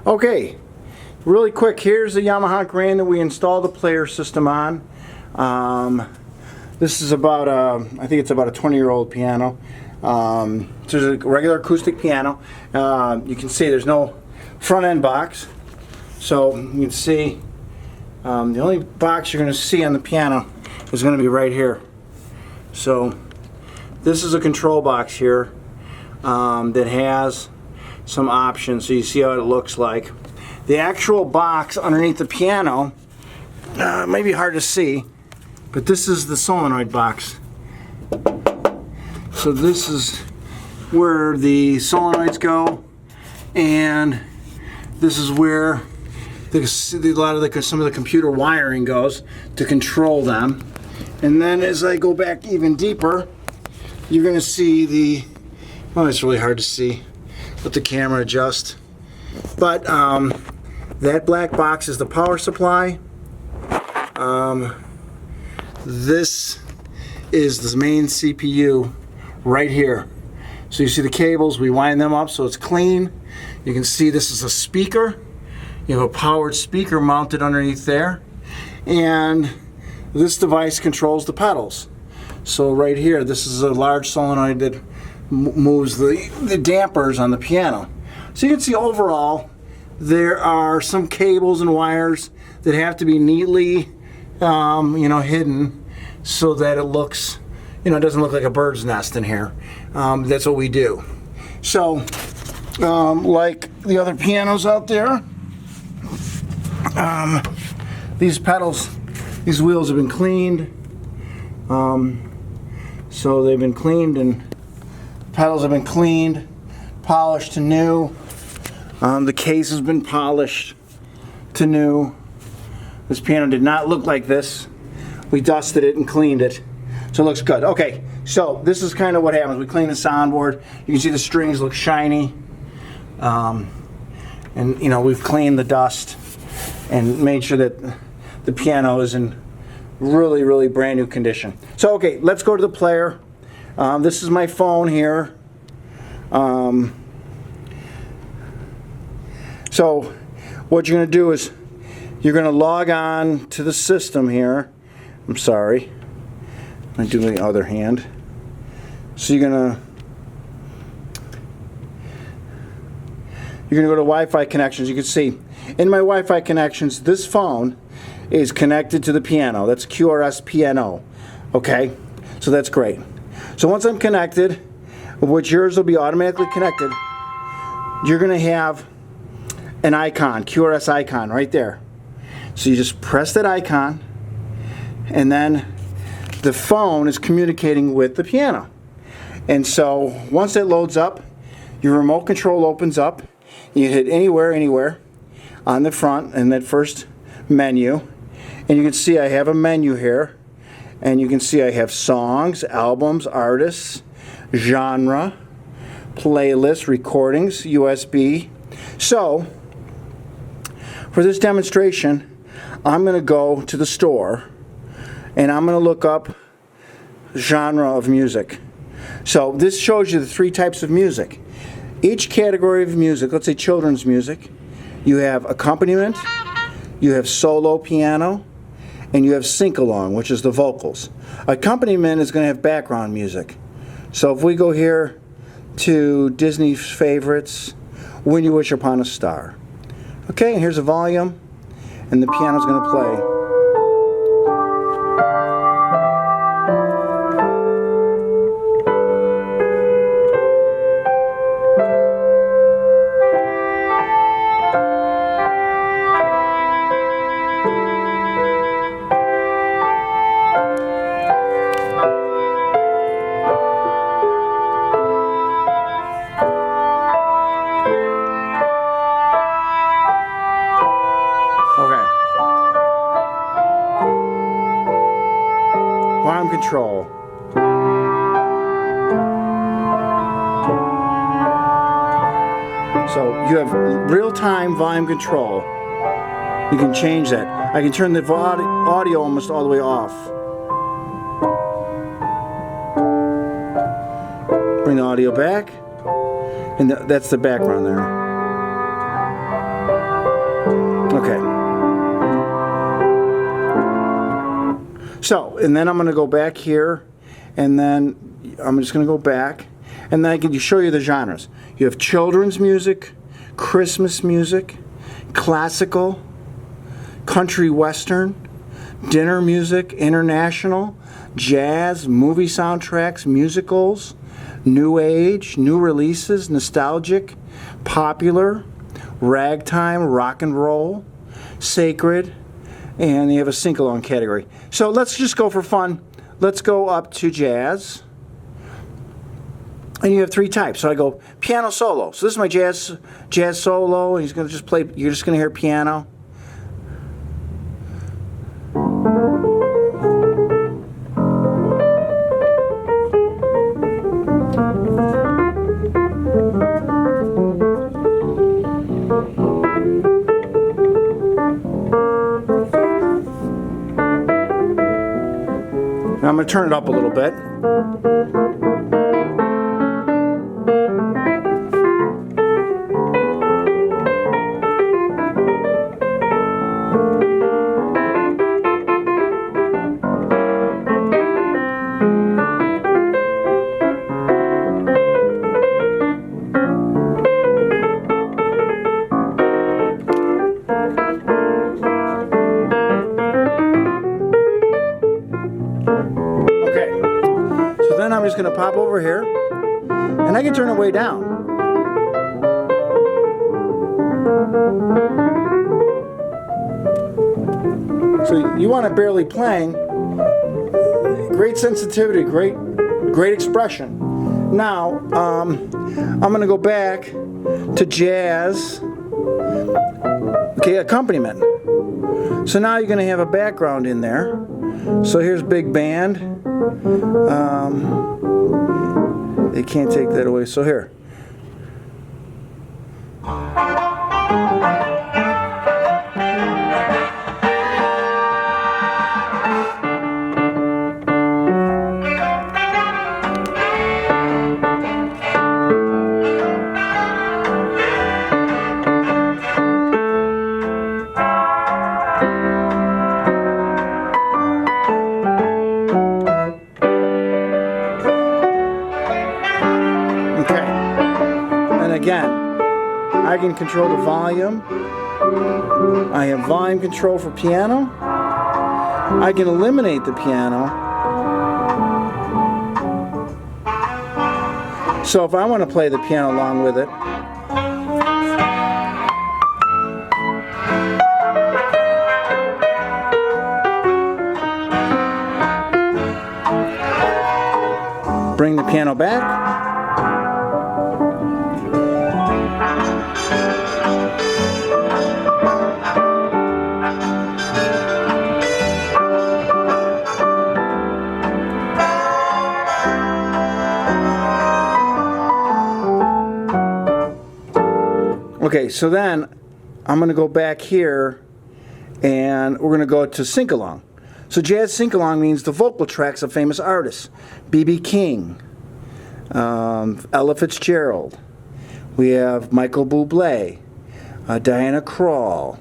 Okay, really quick, here's the Yamaha Grand that we installed the player system on. This is about I think it's about a 20-year-old piano. It's a regular acoustic piano. You can see there's no front end box. So you can see the only box you're going to see on the piano is going to be right here. So this is a control box here that has some options, so you see how it looks like. The actual box underneath the piano may be hard to see, but this is the solenoid box. So this is where the solenoids go, and this is where some of the computer wiring goes to control them. And then as I go back even deeper, you're going to see well, it's really hard to see with the camera adjust, but that black box is the power supply. This is the main CPU right here. So you see the cables, we wind them up so it's clean. You can see this is a speaker. You have a powered speaker mounted underneath there, and this device controls the pedals. So right here, this is a large solenoid that moves the dampers on the piano. So you can see overall there are some cables and wires that have to be neatly hidden so that it looks, it doesn't look like a bird's nest in here. That's what we do. So like the other pianos out there, these pedals, these wheels have been cleaned. So they've been cleaned, and pedals have been cleaned, polished to new. The case has been polished to new. This piano did not look like this. We dusted it and cleaned it, so it looks good. Okay, so this is kind of what happens. We clean the soundboard. You can see the strings look shiny, and we've cleaned the dust and made sure that the piano is in really, really brand new condition. So okay, let's go to the player. This is my phone here. So what you're going to do is you're going to log on to the system here. I'm sorry, I do the other hand. So you're going to go to Wi-Fi connections. You can see in my Wi-Fi connections, this phone is connected to the piano. That's QRS piano. Okay, so that's great. So once I'm connected, which yours will be automatically connected, you're going to have an icon, QRS icon right there. So you just press that icon, and then the phone is communicating with the piano. And so once it loads up, your remote control opens up. You hit anywhere on the front in that first menu, and you can see I have a menu here, and you can see I have songs, albums, artists, genre, playlists, recordings, USB. So for this demonstration, I'm going to go to the store and I'm going to look up genre of music. So this shows you the 3 types of music. Each category of music, let's say children's music, you have accompaniment, you have solo piano, and you have sing-along, which is the vocals. Accompaniment is going to have background music. So if we go here to Disney favorites, When You Wish Upon a Star. Okay, and here's the volume, and the piano's going to play. Volume control. So you have real-time volume control. You can change that. I can turn the audio almost all the way off. Bring the audio back, and that's the background there. So, and then I'm going to go back here, and then I'm just going to go back, and then I can show you the genres. You have children's music, Christmas music, classical, country western, dinner music, international, jazz, movie soundtracks, musicals, new age, new releases, nostalgic, popular, ragtime, rock and roll, sacred, and you have a sing-along category. So let's just go for fun. Let's go up to jazz. And you have 3 types. So I go piano solo. So this is my jazz solo. He's going to just play, you're just going to hear piano. Now I'm going to turn it up a little bit. Then I'm just going to pop over here, and I can turn it way down. So you want it barely playing. Great sensitivity, great expression. Now I'm going to go back to jazz. Okay, accompaniment. So now you're going to have a background in there. So here's big band. They can't take that away. So here. Again, I can control the volume. I have volume control for piano. I can eliminate the piano. So if I want to play the piano along with it, bring the piano back. Okay, so then I'm going to go back here and we're going to go to sing-along. So jazz sing-along means the vocal tracks of famous artists. B.B. King, Ella Fitzgerald. We have Michael Bublé, Diana Krall,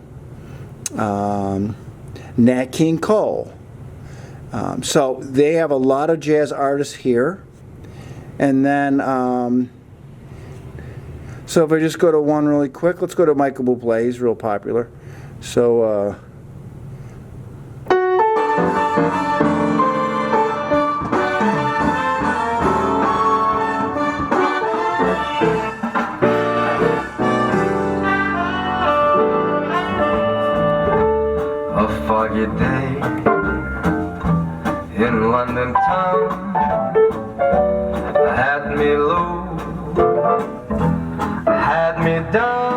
Nat King Cole. So they have a lot of jazz artists here. And then so if I just go to one really quick, let's go to Michael Bublé. He's real popular. So a foggy day in London town had me low, had me down.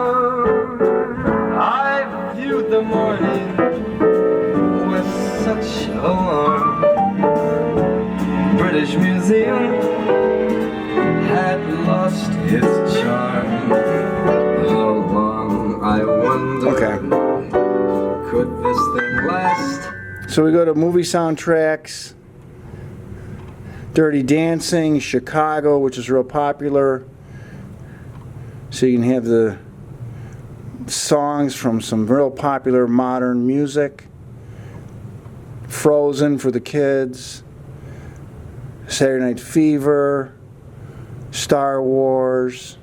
I viewed the morning with such alarm. British Museum had lost its charm. How long, I wonder, could this thing last? So we go to movie soundtracks. Dirty Dancing, Chicago, which is real popular. So you can have the songs from some real popular modern music. Frozen for the kids, Saturday Night Fever, Star Wars.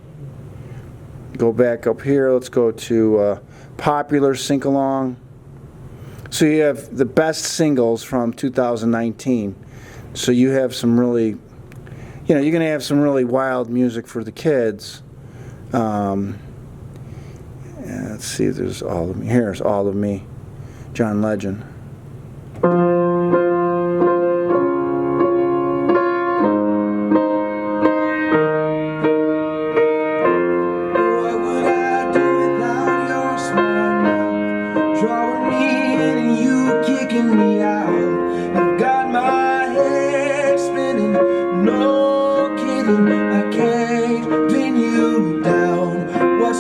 Go back up here, let's go to Popular Sing-Along. So you have the best singles from 2019. So you have some really, you know, you're going to have some really wild music for the kids. Let's see, there's All of Me. Here's All of Me, John Legend.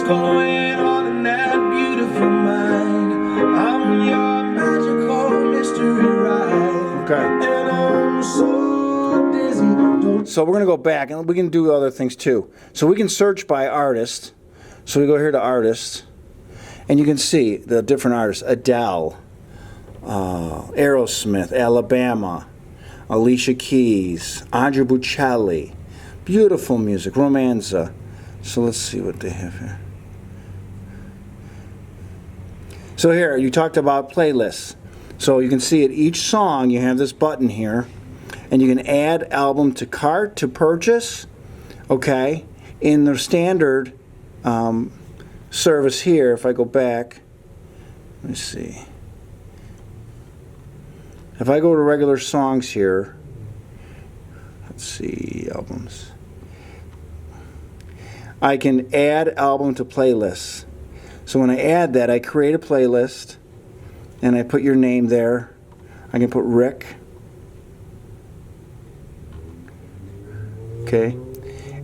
Going on in that beautiful mind? I'm your magical mystery ride. Okay. And I'm so dizzy. So we're going to go back, and we can do other things too. So we can search by artist. So we go here to artists, and you can see the different artists. Adele, Aerosmith, Alabama, Alicia Keys, Andrea Bocelli. Beautiful music, Romanza. So let's see what they have here. So here, you talked about playlists. So you can see at each song, you have this button here, and you can add album to cart to purchase, okay? In the standard service here, if I go back, let me see. If I go to regular songs here, let's see, albums. I can add album to playlists. So when I add that, I create a playlist, and I put your name there. I can put Rick. Okay.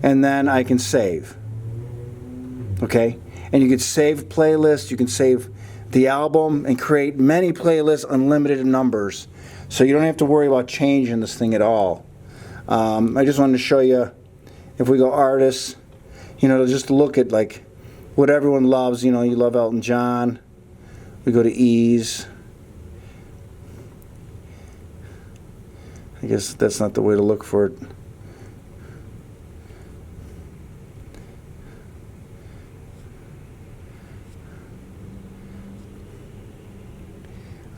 And then I can save. Okay. And you can save playlists. You can save the album and create many playlists, unlimited numbers. So you don't have to worry about changing this thing at all. I just wanted to show you, if we go artists, you know, just look at like what everyone loves. You know, you love Elton John. We go to ease. I guess that's not the way to look for it.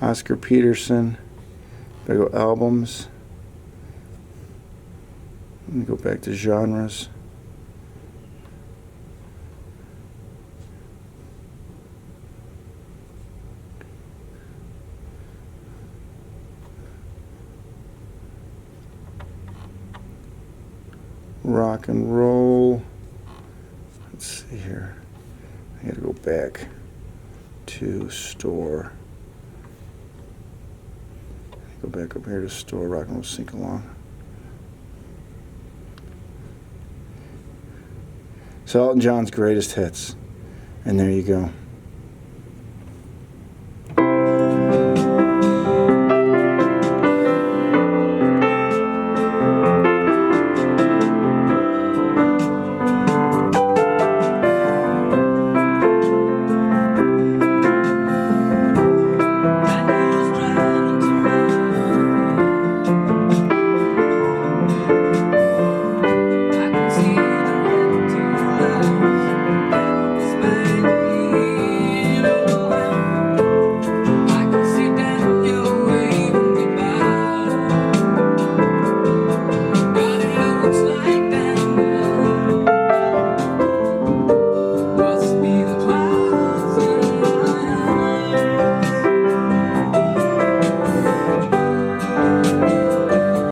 Oscar Peterson. I go albums. Let me go back to genres. Rock and roll. Let's see here. I gotta go back to store. Go back up here to store, rock and roll sing-along. So Elton John's greatest hits. And there you go.